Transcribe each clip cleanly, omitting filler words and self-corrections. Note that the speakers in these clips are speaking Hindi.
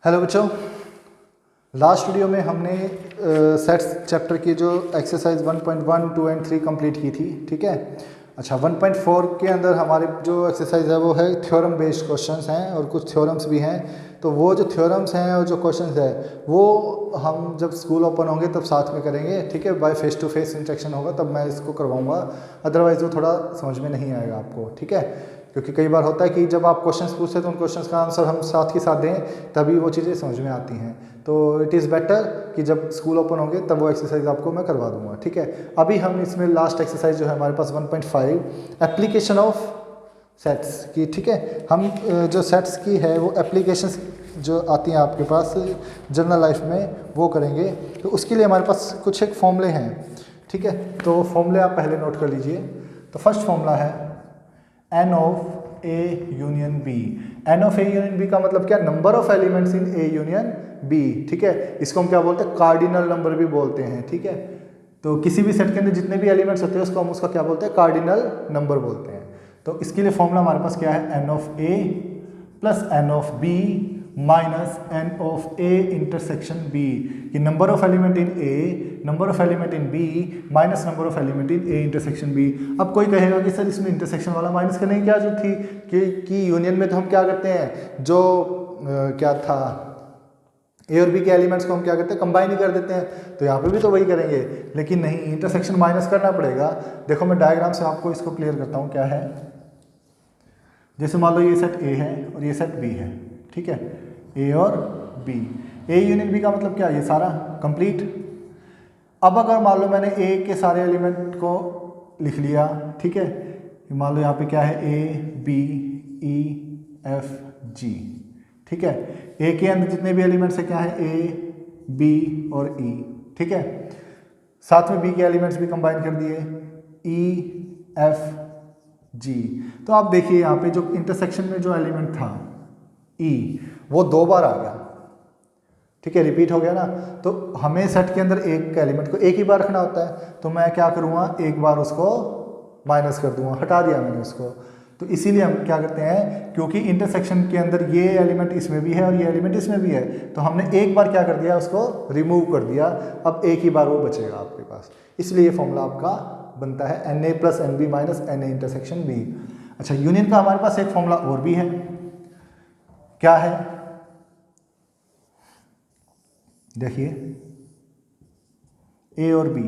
हेलो बच्चों, लास्ट वीडियो में हमने सेट्स चैप्टर की जो एक्सरसाइज 1.1, 2 एंड 3 कंप्लीट की थी। ठीक है। अच्छा, 1.4 के अंदर हमारे जो एक्सरसाइज है वो है थ्योरम बेस्ड क्वेश्चंस हैं और कुछ थ्योरम्स भी हैं। तो वो जो थ्योरम्स हैं और जो क्वेश्चंस है वो हम जब स्कूल ओपन होंगे तब साथ में करेंगे। ठीक है, by face to face interaction होगा तब मैं इसको करवाऊंगा, अदरवाइज़ वो थोड़ा समझ में नहीं आएगा आपको। ठीक है, क्योंकि कई बार होता है कि जब आप क्वेश्चंस पूछते हैं तो उन क्वेश्चंस का आंसर हम साथ ही साथ दें तभी वो चीज़ें समझ में आती हैं। तो इट इज़ बेटर कि जब स्कूल ओपन होंगे तब वो एक्सरसाइज आपको मैं करवा दूंगा। ठीक है, अभी हम इसमें लास्ट एक्सरसाइज जो है हमारे पास 1.5 एप्लीकेशन ऑफ सेट्स की। ठीक है, हम जो सेट्स की है वो एप्लीकेशंस जो आती हैं आपके पास जनरल लाइफ में वो करेंगे। तो उसके लिए हमारे पास कुछ एक फॉर्मूले हैं। ठीक है, तो फॉर्मूले आप पहले नोट कर लीजिए। तो फर्स्ट फॉर्मूला है N of A union B. N of A union B का मतलब क्या? Number of elements in A union B. ठीक है, इसको हम क्या बोलते हैं? कार्डिनल नंबर भी बोलते हैं। ठीक है, तो किसी भी सेट के अंदर जितने भी एलिमेंट्स होते हैं उसको हम उसका क्या बोलते हैं? कार्डिनल नंबर बोलते हैं। तो इसके लिए फॉर्मूला हमारे पास क्या है? N of A plus N of B minus N of A intersection B, कि number of element in A, number of element in B minus number of element in A intersection B. अब कोई कहेगा कि सर इसमें इंटरसेक्शन वाला माइनस करने की क्या जरूरत थी कि यूनियन में तो हम क्या करते हैं, जो क्या था, ए और बी के एलिमेंट्स को हम क्या करते हैं? कंबाइन ही कर देते हैं। तो यहाँ पे भी तो वही करेंगे, लेकिन नहीं, इंटरसेक्शन माइनस करना पड़ेगा। देखो मैं डायग्राम से आपको इसको क्लियर करता हूँ क्या है। जैसे मान लो ये सेट ए है और ये सेट बी है। ठीक है, ए और बी, ए यूनियन बी का मतलब क्या? ये सारा कंप्लीट। अब अगर मान लो मैंने ए के सारे एलिमेंट को लिख लिया, ठीक है, मान लो यहाँ पे क्या है? A B E F G. ठीक है, ए के अंदर जितने भी एलिमेंट्स है क्या है? ए बी और ई। ठीक है, साथ में बी के एलिमेंट्स भी कंबाइन कर दिए, ई एफ जी। तो आप देखिए यहाँ पे जो इंटरसेक्शन में जो एलिमेंट था ई, वो 2 बार आ गया। ठीक है, रिपीट हो गया ना। तो हमें सेट के अंदर एक एलिमेंट को एक ही बार रखना होता है, तो मैं क्या करूँगा? एक बार उसको माइनस कर दूंगा, हटा दिया मैंने उसको। तो इसीलिए हम क्या करते हैं, क्योंकि इंटरसेक्शन के अंदर ये एलिमेंट इसमें भी है और ये एलिमेंट इसमें भी है, तो हमने एक बार क्या कर दिया? उसको रिमूव कर दिया। अब एक ही बार वो बचेगा आपके पास, इसलिए ये फॉर्मूला आपका बनता है N A plus N B minus N A intersection B. अच्छा, यूनियन का हमारे पास एक फॉर्मूला और भी है। क्या है? देखिए, ए और बी,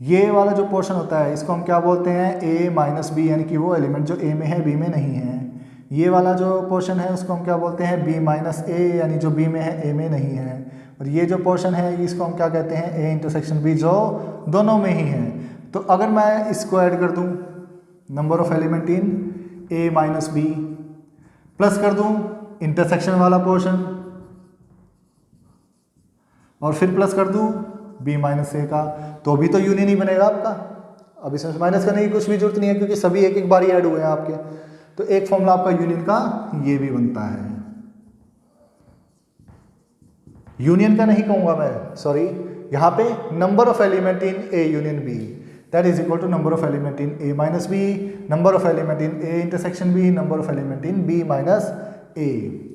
ये वाला जो पोर्शन होता है इसको हम क्या बोलते हैं? ए माइनस बी, यानी कि वो एलिमेंट जो ए में है बी में नहीं है। ये वाला जो पोर्शन है उसको हम क्या बोलते हैं? बी माइनस ए, यानी जो बी में है ए में नहीं है। और ये जो पोर्शन है इसको हम क्या कहते हैं? ए इंटरसेक्शन बी, जो दोनों में ही है। तो अगर मैं इसको ऐड कर दूं, number of element in A minus B, plus कर दूं इंटरसेक्शन वाला पोर्शन, और फिर प्लस कर दूं बी माइनस ए का, तो भी तो यूनियन ही बनेगा आपका। अब इसमें माइनस करने की कुछ भी जरूरत नहीं है, क्योंकि सभी एक एक बार ही ऐड हुए हैं आपके। तो एक फॉर्मूला आपका यूनियन का ये भी बनता है। यूनियन का नहीं कहूंगा मैं, सॉरी, यहाँ पे number of element in A union B that is equal to number of element in A minus B, number of element in A intersection B, number of element in B minus A.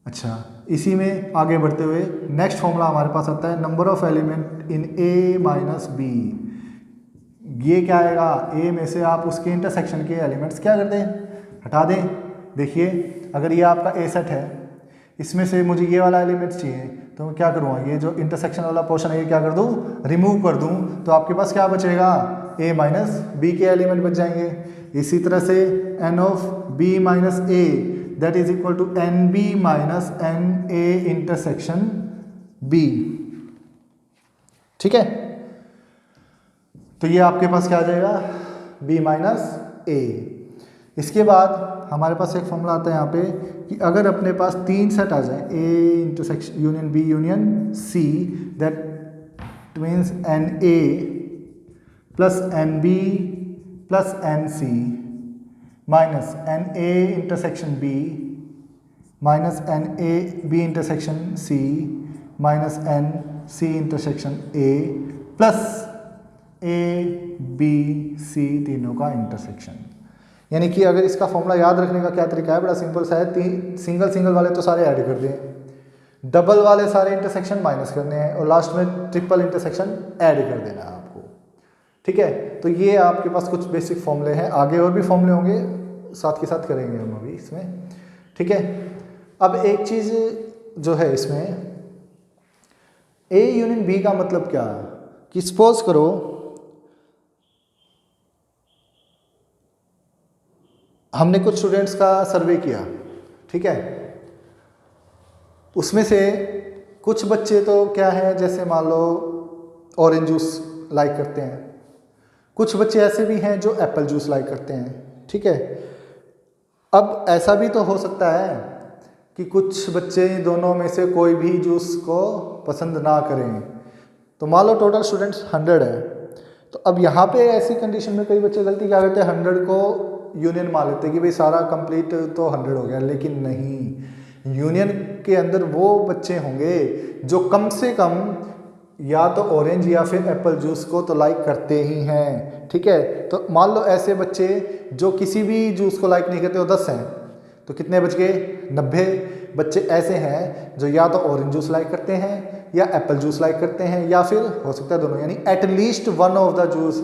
अच्छा, इसी में आगे बढ़ते हुए नेक्स्ट फॉर्मूला हमारे पास आता है number of element in A minus B. ये क्या आएगा? ए में से आप उसके इंटरसेक्शन के एलिमेंट्स क्या कर दें? हटा दें। देखिए, अगर ये आपका ए सेट है, इसमें से मुझे ये वाला एलिमेंट्स चाहिए, तो मैं क्या करूँगा? ये जो इंटरसेक्शन वाला पोर्शन है ये क्या कर दूँ? रिमूव कर दूँ। तो आपके पास क्या बचेगा? ए माइनस बी के एलिमेंट बच जाएंगे। इसी तरह से N of B minus A that is equal to N B minus N A intersection B. ठीक है, तो ये आपके पास क्या आ जाएगा? B minus A. इसके बाद हमारे पास एक फॉर्मूला आता है यहाँ पे कि अगर अपने पास 3 सेट आ जाए, A intersection union B union C, that means N A plus N B plus N C minus N A intersection B minus N A B intersection C minus N C intersection A plus A B C, तीनों का इंटरसेक्शन। यानी कि अगर इसका फॉर्मूला याद रखने का क्या तरीका है? बड़ा सिंपल सा है, सिंगल सिंगल वाले तो सारे ऐड कर दें, डबल वाले सारे इंटरसेक्शन माइनस करने हैं और लास्ट में ट्रिपल इंटरसेक्शन ऐड कर देना है आपको। ठीक है, तो ये आपके पास कुछ बेसिक फॉर्मूले हैं, आगे और भी फॉर्मूले होंगे, साथ के साथ करेंगे हम अभी इसमें। ठीक है, अब एक चीज़ जो है इसमें A यूनियन B का मतलब क्या है कि सपोज करो हमने कुछ स्टूडेंट्स का सर्वे किया, ठीक है, उसमें से कुछ बच्चे तो क्या है, जैसे मान लो ऑरेंज जूस लाइक करते हैं, कुछ बच्चे ऐसे भी हैं जो एप्पल जूस लाइक करते हैं। ठीक है, अब ऐसा भी तो हो सकता है कि कुछ बच्चे दोनों में से कोई भी जूस को पसंद ना करें। तो मान लो टोटल स्टूडेंट्स 100 है, तो अब यहाँ पे ऐसी कंडीशन में कई बच्चे गलती क्या करते हैं, 100 को यूनियन मान लेते हैं कि भाई सारा कंप्लीट तो 100 हो गया, लेकिन नहीं, यूनियन के अंदर वो बच्चे होंगे जो कम से कम या तो ऑरेंज या फिर एप्पल जूस को तो लाइक करते ही हैं। ठीक है, तो मान लो ऐसे बच्चे जो किसी भी जूस को लाइक नहीं करते वो 10 हैं, तो कितने बच गए, 90 बच्चे ऐसे हैं जो या तो ऑरेंज जूस लाइक करते हैं या एप्पल जूस लाइक करते हैं, या फिर हो सकता है दोनों, यानी at least one of the juice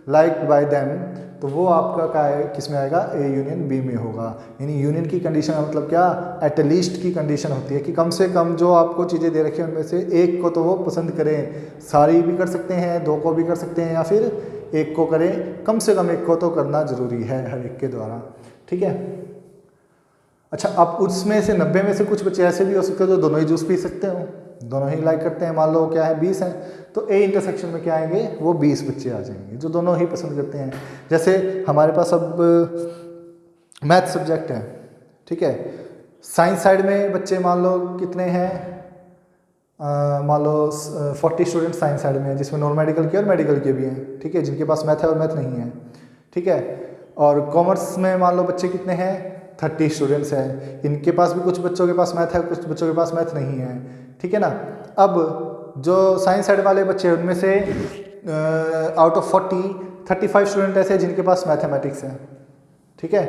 like bye them. तो वो आपका क्या है, किस में आएगा, A यूनियन B में होगा। यानी यूनियन की कंडीशन का मतलब क्या, एटलीस्ट की कंडीशन होती है कि कम से कम जो आपको चीज़ें दे रखी हैं उनमें से एक को तो वो पसंद करें, सारी भी कर सकते हैं, दो को भी कर सकते हैं, या फिर एक को करें, कम से कम एक को तो करना ज़रूरी है हर एक के द्वारा। ठीक है, अच्छा, अब उसमें से 90 में से कुछ बच्चे ऐसे भी हो सकते हैं जो दोनों ही जूस पी सकते हो, दोनों ही लाइक करते हैं, मान लो क्या है 20 हैं, तो A इंटरसेक्शन में क्या आएंगे, वो 20 बच्चे आ जाएंगे जो दोनों ही पसंद करते हैं। जैसे हमारे पास अब मैथ सब्जेक्ट है, ठीक है, साइंस साइड में बच्चे मान लो कितने हैं, मान लो 40 स्टूडेंट साइंस साइड में है, जिसमें नॉन मेडिकल के और मेडिकल के भी हैं। ठीक है, जिनके पास मैथ है और मैथ नहीं है। ठीक है, और कॉमर्स में मान लो बच्चे कितने हैं, 30 स्टूडेंट्स हैं, इनके पास भी कुछ बच्चों के पास मैथ है, कुछ बच्चों के पास मैथ नहीं है। ठीक है ना, अब जो साइंस साइड वाले बच्चे हैं उनमें से आउट ऑफ 40 35 स्टूडेंट ऐसे हैं जिनके पास मैथमेटिक्स है। ठीक है,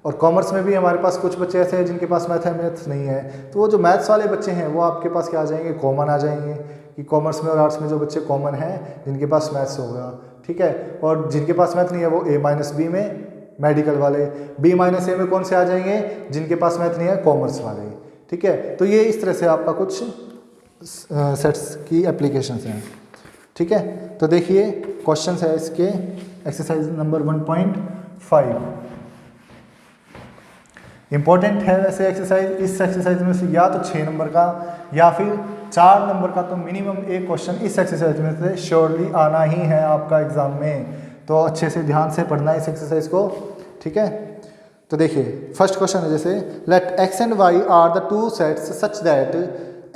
और कॉमर्स में भी हमारे पास कुछ बच्चे ऐसे हैं जिनके पास मैथ्स नहीं है। तो वो जो मैथ्स वाले बच्चे हैं वो आपके पास क्या आ जाएंगे, कॉमन आ जाएंगे, कि कॉमर्स में और आर्ट्स में जो बच्चे कॉमन हैं जिनके पास मैथ्स होगा। ठीक है, और जिनके पास मैथ नहीं है वो A-B में, मेडिकल वाले, B-A में कौन से आ जाएंगे, जिनके पास मैथ नहीं है, कॉमर्स वाले। ठीक है, तो ये इस तरह से आपका कुछ सेट्स की एप्लीकेशंस हैं। ठीक है, तो देखिए क्वेश्चन है इसके, एक्सरसाइज नंबर 1.5 इंपॉर्टेंट है वैसे एक्सरसाइज। इस एक्सरसाइज में से या तो 6 नंबर का या फिर 4 नंबर का तो मिनिमम एक क्वेश्चन इस एक्सरसाइज में से श्योरली आना ही है आपका एग्जाम में, तो अच्छे से ध्यान से पढ़ना इस एक्सरसाइज को। ठीक है, तो देखिए फर्स्ट क्वेश्चन है, जैसे let x and y are the two sets such that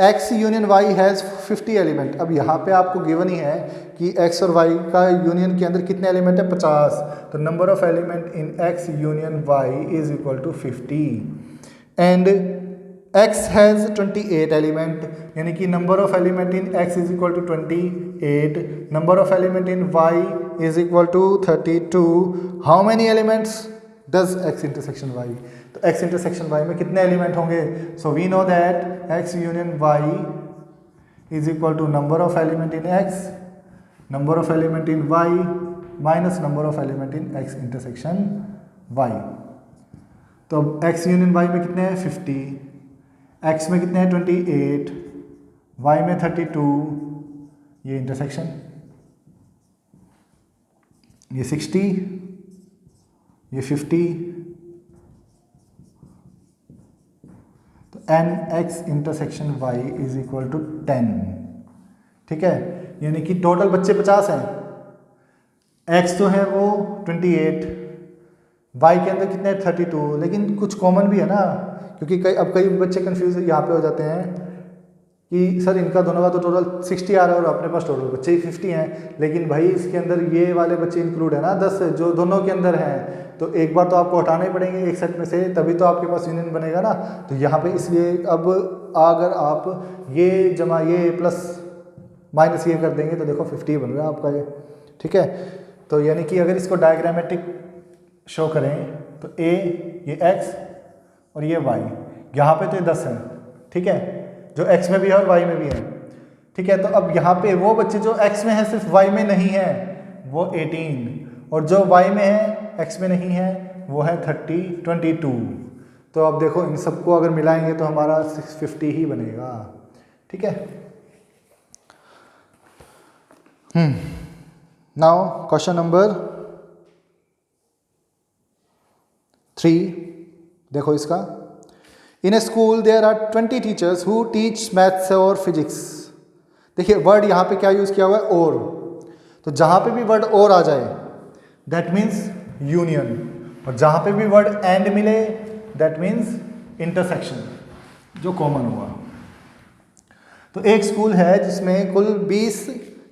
x union y has 50 element. अब यहाँ पे आपको गिवन ही है कि x और y का यूनियन के अंदर कितने एलिमेंट है, 50। तो number of element in x union y is equal to 50 and x has 28 element, यानी कि number of element in x is equal to 28, number of element in y is equal to 32। How many elements does x intersection y, तो x इंटरसेक्शन y में कितने एलिमेंट होंगे। So we know that x union y is equal to number of element in x, number of element in y minus number of element in x intersection y। तो अब x यूनियन y में कितने हैं, 50, x में कितने हैं, 28, y में 32, ये इंटरसेक्शन, ये 60, ये 50, तो n x intersection y is equal to 10। ठीक है, यानी कि टोटल बच्चे 50 हैं, x तो है वो 28, y के अंदर कितने 32, लेकिन कुछ कॉमन भी है ना, क्योंकि कई बच्चे कंफ्यूज यहाँ पे हो जाते हैं कि सर इनका दोनों का तो टोटल 60 आ रहा है और अपने पास टोटल बच्चे ही 50 हैं, लेकिन भाई इसके अंदर ये वाले बच्चे इंक्लूड है ना 10 जो दोनों के अंदर हैं, तो एक बार तो आपको हटाने ही पड़ेंगे एक सेट में से, तभी तो आपके पास यूनियन बनेगा ना। तो यहाँ पे इसलिए अब अगर आप ये जमा ये प्लस माइनस ये कर देंगे तो देखो 50 बन रहा है आपका ये। ठीक है, तो यानी कि अगर इसको डायग्रामेटिक शो करें तो A ये x और ये y, यहाँ पे तो ये 10 है। ठीक है, जो x में भी है और y में भी है, ठीक है। तो अब यहाँ पे वो बच्चे जो x में है सिर्फ y में नहीं है वो 18, और जो y में है x में नहीं है वो है 22। तो अब देखो इन सबको अगर मिलाएंगे तो हमारा 650 ही बनेगा, ठीक है। नाउ क्वेश्चन नंबर 3 देखो इसका। In a school there are 20 teachers who teach maths और फिजिक्स। देखिए वर्ड यहाँ पे क्या यूज किया हुआ है, और। तो जहाँ पे भी वर्ड और आ जाए दैट मीन्स यूनियन, और जहाँ पे भी वर्ड एंड मिले दैट मीन्स इंटरसेक्शन, जो कॉमन हुआ। तो एक स्कूल है जिसमें कुल 20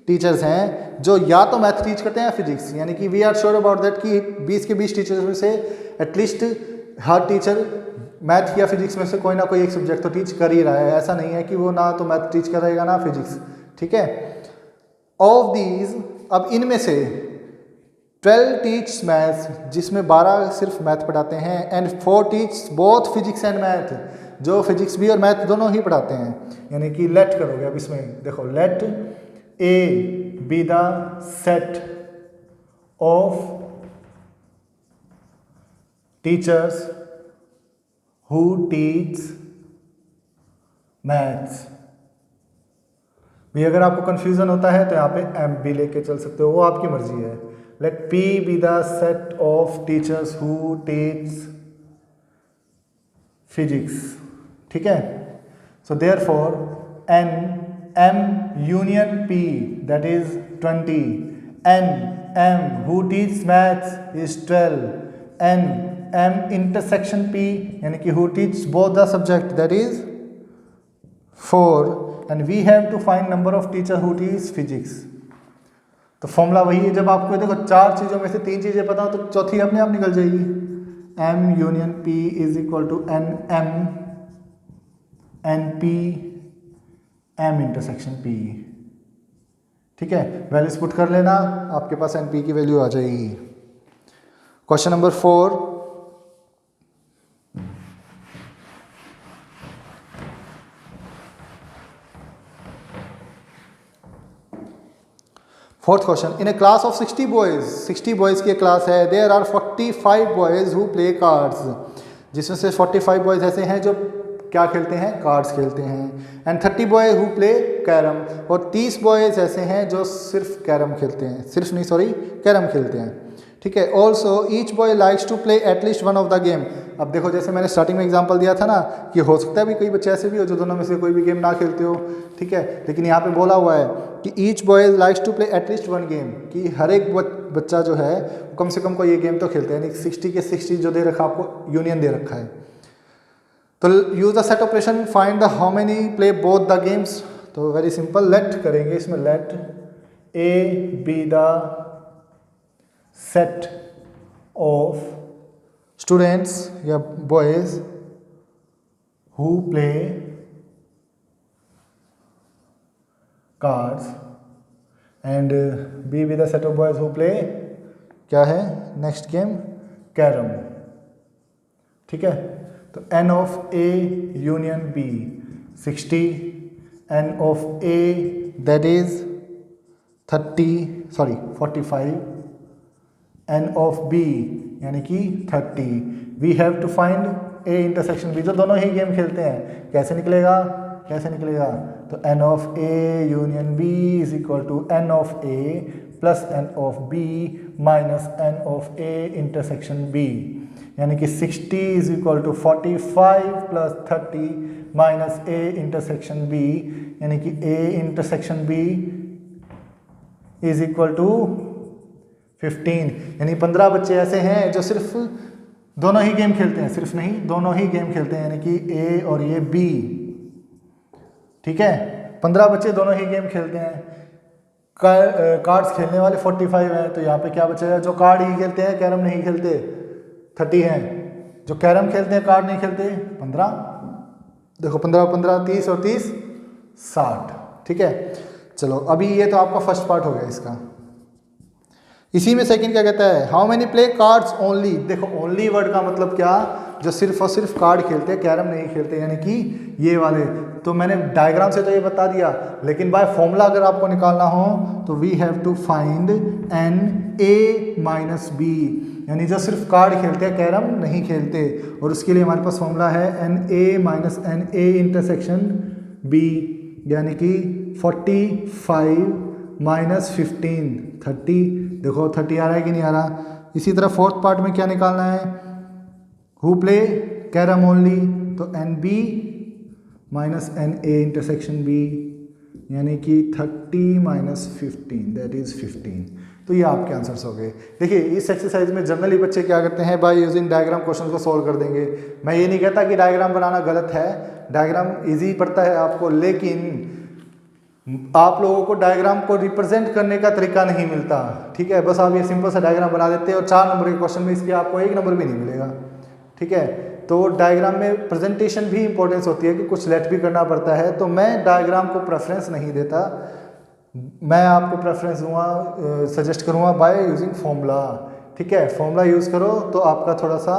टीचर्स हैं जो या तो मैथ टीच करते हैं या फिजिक्स, यानी कि we are sure about that कि 20 के 20 टीचर्स में से एटलीस्ट हर टीचर मैथ या फिजिक्स में से कोई ना कोई एक सब्जेक्ट तो टीच कर ही रहा है। ऐसा नहीं है कि वो ना तो मैथ टीच करेगा ना फिजिक्स, ठीक है। ऑफ दीज, अब इनमें से 12 टीच मैथ्स, जिसमें 12 सिर्फ मैथ पढ़ाते हैं, and 4 teach both physics and math, जो फिजिक्स भी और मैथ दोनों ही पढ़ाते हैं। यानी कि लेट करोगे अब इसमें, देखो let A B the set of teachers who teach maths. भी अगर आपको कंफ्यूजन होता है तो यहाँ पे एम भी लेके चल सकते हो, वो आपकी मर्जी है। Let P be the set of teachers who teach physics, ठीक है। So therefore n M union P that is 20, n M who teach maths is 12, n M intersection P यानी कि who teach both the subject that is 4, and we have to find number of teacher who teach physics. तो फॉर्मूला वही है, जब आपको देखो 4 चीज़ों में से 3 चीज़ें पता हो तो चौथी अपने आप निकल जाएगी। M union P is equal to n M n P M intersection P, ठीक है। वैल्यूज पुट कर लेना, आपके पास एन पी की वैल्यू आ जाएगी। Question number 4, fourth question. In a class of 60 boys, 60 boys की क्लास है, there are 45 boys who play cards, जिसमें से 45 बॉयज़ ऐसे हैं जो क्या खेलते हैं, कार्ड्स खेलते हैं, and 30 boys who play carrom, और 30 बॉयज़ ऐसे हैं जो सिर्फ कैरम खेलते हैं, सिर्फ नहीं सॉरी कैरम खेलते हैं, ठीक है। Also each boy likes to play at least one of the game. अब देखो जैसे मैंने स्टार्टिंग में एग्जांपल दिया था ना कि हो सकता है भी कई बच्चे ऐसे भी हो जो दोनों में से कोई भी गेम ना खेलते हो, ठीक है। लेकिन यहाँ पे बोला हुआ है कि each boy likes to play at least one game, कि हर एक बच्चा जो है कम से कम कोई ये गेम तो खेलते हैं, यानी 60 के 60 जो दे रखा आपको यूनियन दे रखा है। तो use the set operation, find the how many play both the games. तो वेरी सिंपल, लेट करेंगे इसमें, let A B the set of students या boys who play cards, and B be the set of boys who play क्या है नेक्स्ट गेम, कैरम, ठीक है। तो N of A union B 60, N of A that is 45, N of B यानी कि 30। We have to find A intersection B, जो दोनों ही गेम खेलते हैं। कैसे निकलेगा, तो N of A union B is equal to n of A plus N of B minus N of A intersection B, यानी कि 60 is equal to 45 plus 30 minus A intersection B, यानी कि A intersection B is equal to 15, यानी 15 बच्चे ऐसे हैं जो सिर्फ दोनों ही गेम खेलते हैं, सिर्फ नहीं दोनों ही गेम खेलते हैं, यानी कि ए और ये बी, ठीक है। 15 बच्चे दोनों ही गेम खेलते हैं। कार्ड्स खेलने वाले 45 हैं, तो यहाँ पे क्या बचेगा, जो कार्ड ही खेलते हैं कैरम नहीं खेलते 30 हैं, जो कैरम खेलते हैं कार्ड नहीं खेलते 15। देखो 15 15 30 और 30 60, ठीक है। चलो अभी ये तो आपका फर्स्ट पार्ट हो गया इसका। इसी में सेकंड क्या कहता है, how many play cards only. देखो ओनली वर्ड का मतलब क्या, जो सिर्फ और सिर्फ कार्ड खेलते हैं, कैरम नहीं खेलते, यानी कि ये वाले। तो मैंने डायग्राम से तो ये बता दिया, लेकिन बाय फॉर्मूला अगर आपको निकालना हो तो we have to find n A minus B, यानी जो सिर्फ कार्ड खेलते हैं, कैरम नहीं खेलते, और उसके लिए हमारे पास फॉर्मूला है N A minus N A intersection B, यानी कि 45 माइनस 15 30। देखो 30 आ रहा है कि नहीं आ रहा। इसी तरह फोर्थ पार्ट में क्या निकालना है, हु प्ले कैरम ओनली, तो n B minus N A intersection B, यानी कि 30 माइनस 15 दैट इज 15। तो ये आपके आंसर्स हो गए। देखिए इस एक्सरसाइज में जनरली बच्चे क्या करते हैं, बाय यूजिंग डायग्राम क्वेश्चन को सॉल्व कर देंगे। मैं ये नहीं कहता कि डायग्राम बनाना गलत है, डायग्राम इजी पड़ता है आपको, लेकिन आप लोगों को डायग्राम को रिप्रेजेंट करने का तरीका नहीं मिलता। ठीक है, बस आप ये सिंपल सा डायग्राम बना देते हैं और 4 नंबर के क्वेश्चन में इसके आपको 1 नंबर भी नहीं मिलेगा। ठीक है, तो डायग्राम में प्रेजेंटेशन भी इंपॉर्टेंस होती है कि कुछ लेट भी करना पड़ता है। तो मैं डायग्राम को प्रेफरेंस नहीं देता, मैं आपको प्रेफरेंस दूंगा, सजेस्ट करूंगा बाय यूजिंग फॉर्मूला। ठीक है, फॉर्मूला यूज़ करो तो आपका थोड़ा सा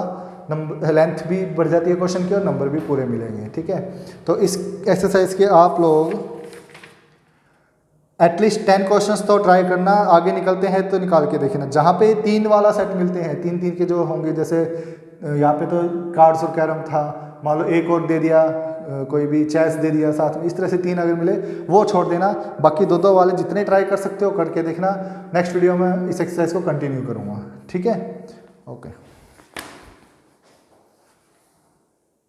नंबर लेंथ भी बढ़ जाती है क्वेश्चन की और नंबर भी पूरे मिलेंगे। ठीक है, तो इस एक्सरसाइज के आप लोग एटलीस्ट 10 क्वेश्चंस तो ट्राई करना, आगे निकलते हैं तो निकाल के देखना। जहाँ पे 3 वाला सेट मिलते हैं, 3-3 के जो होंगे, जैसे यहाँ पे तो कार्ड्स और कैरम था, मान लो एक और दे दिया, कोई भी चेस दे दिया साथ में, इस तरह से 3 अगर मिले वो छोड़ देना, बाकी 2-2 वाले जितने ट्राई कर सकते हो करके देखना। नेक्स्ट वीडियो में इस एक्सरसाइज को कंटिन्यू करूँगा। ठीक है, ओके।